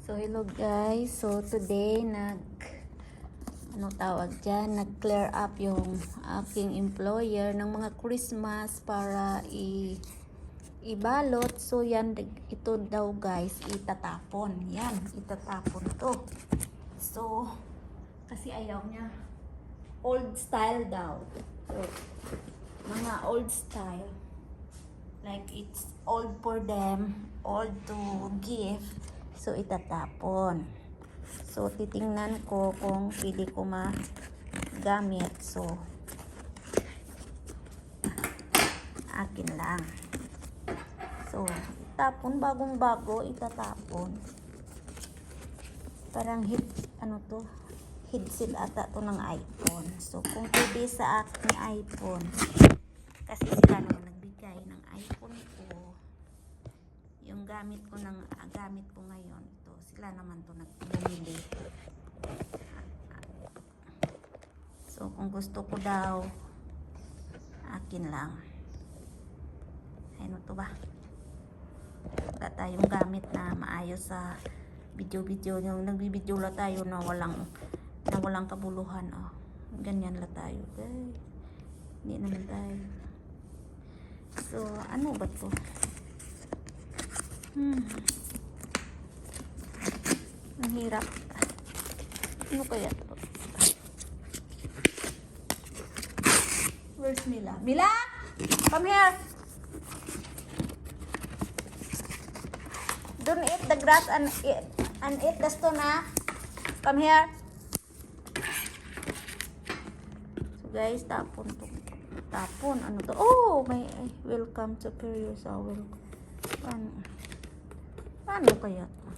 So hello guys, so today nag-clear up yung aking employer ng mga Christmas para ibalot. So yan, ito daw guys, itatapon. Yan, itatapon to. So kasi ayaw niya old style daw. So mga old style, like it's old for them, old to give. So itatapon. So titingnan ko kung pwede ko magamit. So akin lang. So tapon, bagong bago, itatapon. Parang headset ata to ng iPhone. So kung pwede sa aking iPhone, kasi sila naman nagbigay ng iPhone ko, yung gamit ko ngayon, ito sila naman to nagbumili. So kung gusto ko daw, akin lang. Ano to ba? Wala tayong gamit na maayos sa video. Yung nagbibideo la tayo na walang kabuluhan. Oh, ganyan la tayo guys. Hindi naman tayo. So ano ba to? Ang hirap. Ano kaya to? Where's Mila? Mila! Come here! Don't eat the grass and eat the stone, ha? Come here. So guys, tapon to. Tapon, ano to? Oh, may welcome to Perios. Paano kaya to?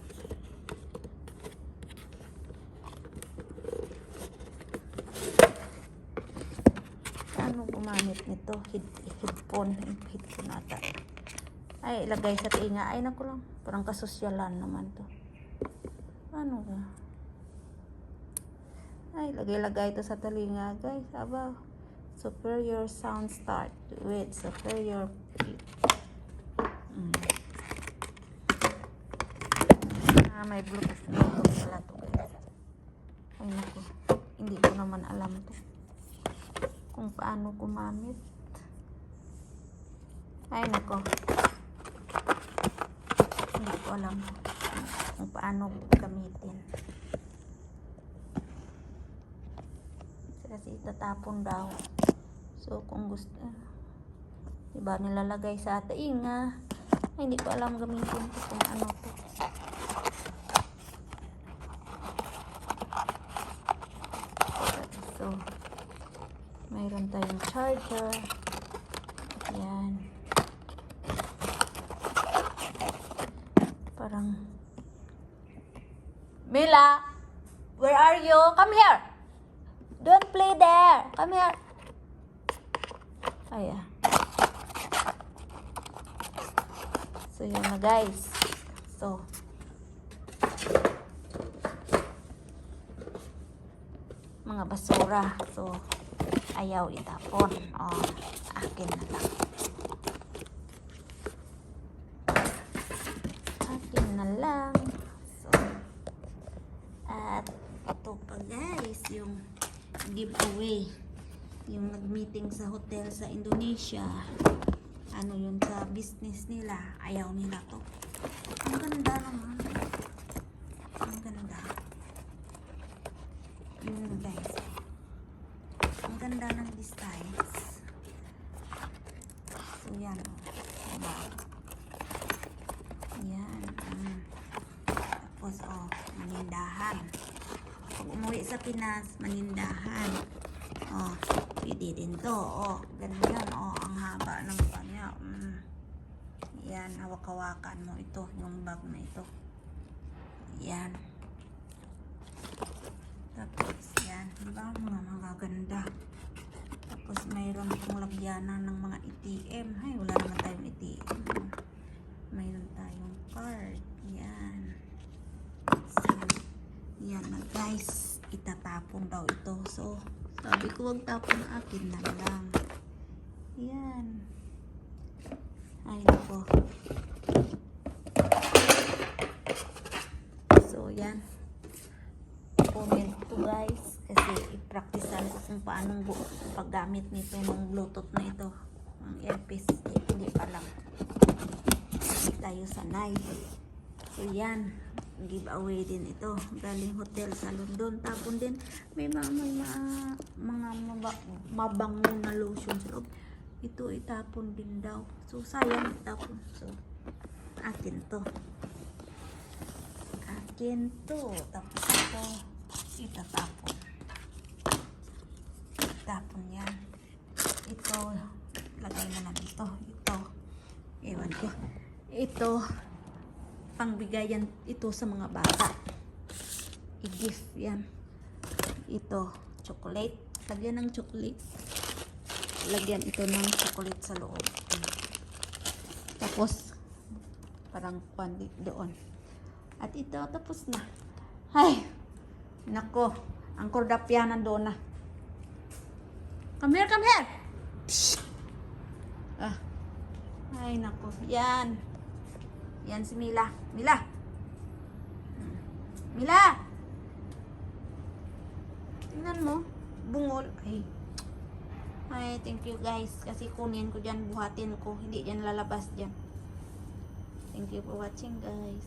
Paano gumamit nito? Headphone ata. Ay, ilagay sa tinga. Ay, naku lang. Parang kasosyalan naman to. Paano ba? Ay, lagay ito sa talinga, guys. Aba, superior sound start with superior may bluetooth pala to, guys. Ay, naku. Hindi ko naman alam to kung paano gumamit. Ay, naku. Hindi ko alam kung paano gamitin. Kasi itatapon daw. So kung gusto, diba nilalagay sa tainga. Ay, hindi ko alam gamitin ko kung ano to. So mayroon tayong charger. Yan. Parang Mila, where are you? Come here. Don't play there. Come here. Ayan. So yan na guys. So mga basura. So ayaw itapon. Oh, akin na lang. Akin na lang. So at ito pa guys, yung giveaway. Yung nag-meeting sa hotel sa Indonesia. Ano yun sa business nila. Ayaw nila to. Ang ganda naman. Ang ganda. Yun guys. Ang ganda ng designs. So yan. Diba? Yan. Tapos manindahan. Pag umuwi sa Pinas, manindahan. Pwede din to. Ganyan. Ang haba ng kanya. Yan. Hawak-hawakan mo ito. Yung bag na ito. Yan. Tapos yan. Diba? Mga ganda. Tapos mayroon pong lagyanan ng mga ATM. Ay, wala naman tayong ATM. Mayroon tayong card. Yan. So, yan na guys. Itatapon daw ito. So, sabi ko wag tapon, akin na lang. Yan. Ay, nako. So, yan. Comment to guys. Kasi i-practicean ko kung paano paggamit nito ng Bluetooth na ito. Ang earpiece. Hindi pa lang. Hindi tayo sanay. So yan. Giveaway din ito. Galing hotel sa London. Tapon din. May mabango na lotion sa loob. Ito itapon din daw. So sayang itapon. So akin to. Akin to. Tapos ito itatapon. Itapon yan. Ito lagay mo na dito. Ito ewan ko. Ito pangbigayan ito sa mga bata. I-gift yan. Ito chocolate. Lagyan ng chocolate. Lagyan ito ng chocolate sa loob. Tapos parang pandi doon. At ito tapos na. Ay, nako, ang kordapya nandoon na. Come here, come here. Psst. Ah. Ay, nako. Yan. Yan si Mila. Mila. Mila. Tingnan mo. Bungol. Ay, thank you guys. Kasi kunin ko dyan, buhatin ko. Hindi dyan lalabas dyan. Thank you for watching guys.